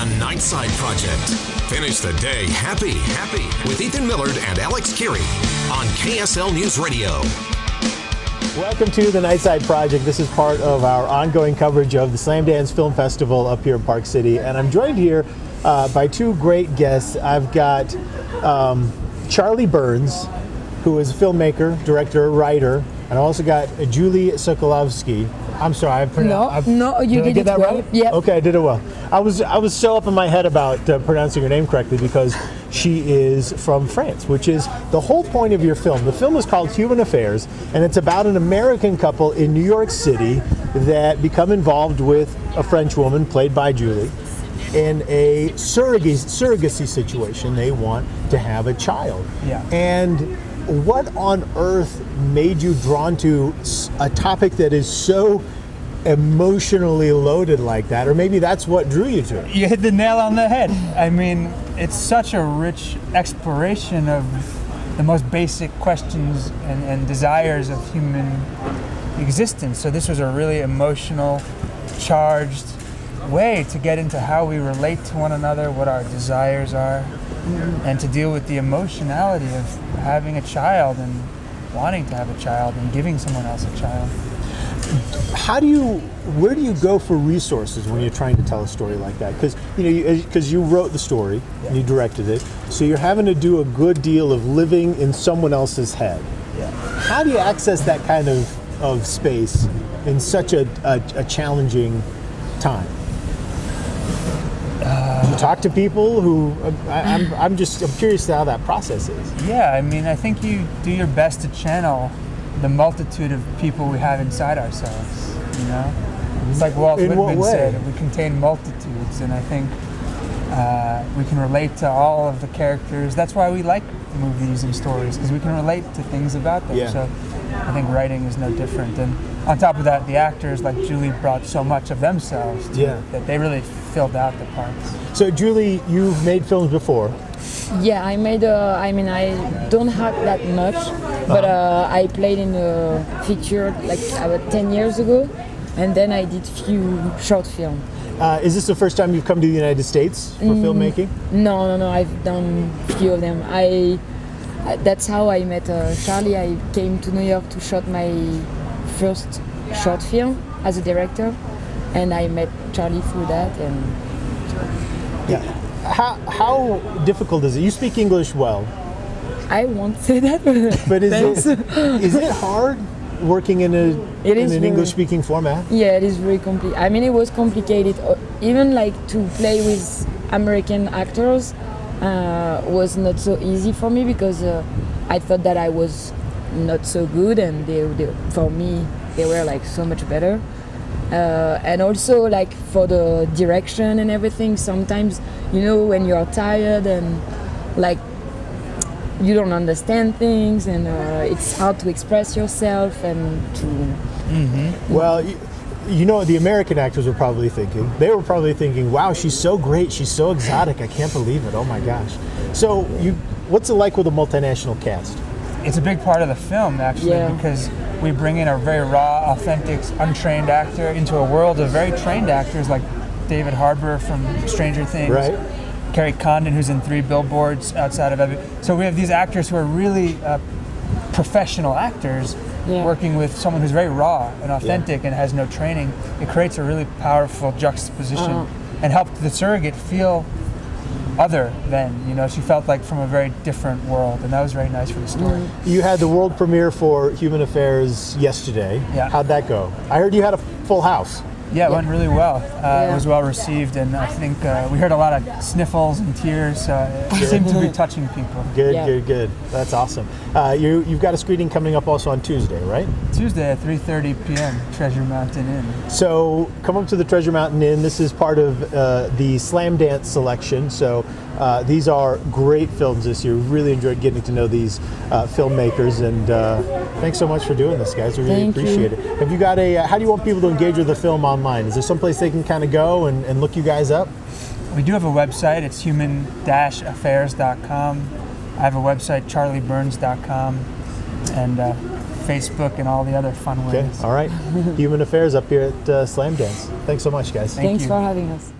The Nightside Project. Finish the day happy with Ethan Millard and Alex Keary on KSL News Radio. Welcome to the Nightside Project. This is part of our ongoing coverage of the Slamdance Film Festival up here in Park City. And I'm joined here by two great guests. I've got Charlie Birns, who is a filmmaker, director, writer. And I also got Julie Sokolowski. I'm sorry, No, you did it that well. Right? Yeah. Okay, I did it well. I was so up in my head about pronouncing her name correctly because she is from France, which is the whole point of your film. The film is called Human Affairs, and it's about an American couple in New York City that become involved with a French woman, played by Julie, in a surrogacy situation. They want to have a child. Yeah. And what on earth made you drawn to a topic that is so emotionally loaded like that? Or maybe that's what drew you to it. You hit the nail on the head. I mean, it's such a rich exploration of the most basic questions and desires of human existence. So this was a really emotional, charged way to get into how we relate to one another, what our desires are, and to deal with the emotionality of having a child and wanting to have a child and giving someone else a child. Where do you go for resources when you're trying to tell a story like that? Because you wrote the story, and you directed it, so you're having to do a good deal of living in someone else's head. Yeah. How do you access that kind of space in such a challenging time? Do you talk to people who? I'm curious to how that process is. Yeah, I mean, I think you do your best to channel the multitude of people we have inside ourselves, you know? It's like Walt Whitman said, we contain multitudes, and I think we can relate to all of the characters. That's why we like movies and stories, because we can relate to things about them. Yeah. So I think writing is no different. And on top of that, the actors like Julie brought so much of themselves to it that they really filled out the parts. So Julie, you've made films before. Yeah, I made I don't have that much, but I played in a feature like about 10 years ago, and then I did few short films. Is this the first time you've come to the United States for filmmaking? No, I've done few of them. That's how I met Charlie. I came to New York to shoot my first short film as a director, and I met Charlie through that. And yeah. How difficult is it? You speak English well. I won't say that, but is it hard working in an English-speaking format? Yeah, it is very complicated. I mean, it was complicated. Even like to play with American actors was not so easy for me because I thought that I was not so good, and for me they were like so much better. And also like for the direction and everything, sometimes, you know, when you are tired and like you don't understand things, and it's hard to express yourself and to... Mm-hmm. Well, you know what the American actors were probably thinking? They were probably thinking, wow, she's so great, she's so exotic, I can't believe it, oh my gosh. So what's it like with a multinational cast? It's a big part of the film, actually, because we bring in a very raw, authentic, untrained actor into a world of very trained actors like David Harbour from Stranger Things, right? Carrie Condon, who's in 3 Billboards outside of every. So we have these actors who are really professional actors working with someone who's very raw and authentic and has no training. It creates a really powerful juxtaposition and helped the surrogate feel other than, you know, she felt like from a very different world, and that was very nice for the story. You had the world premiere for Human Affairs yesterday. Yeah. How'd that go? I heard you had a full house. Yeah, it went really well. It was well received, and I think we heard a lot of sniffles and tears, so it seemed to be touching people. Good. That's awesome. You've got a screening coming up also on Tuesday, right? Tuesday at 3:30 p.m., Treasure Mountain Inn. So come up to the Treasure Mountain Inn. This is part of the Slamdance selection. So these are great films this year. Really enjoyed getting to know these filmmakers, and thanks so much for doing this, guys. We really appreciate it. Have you got how do you want people to engage with the film online? Is there someplace they can kind of go and look you guys up? We do have a website. It's human-affairs.com. I have a website, charliebirns.com, and Facebook and all the other fun ways. Okay, all right. Human Affairs up here at Slamdance. Thanks so much, guys. Thanks for having us.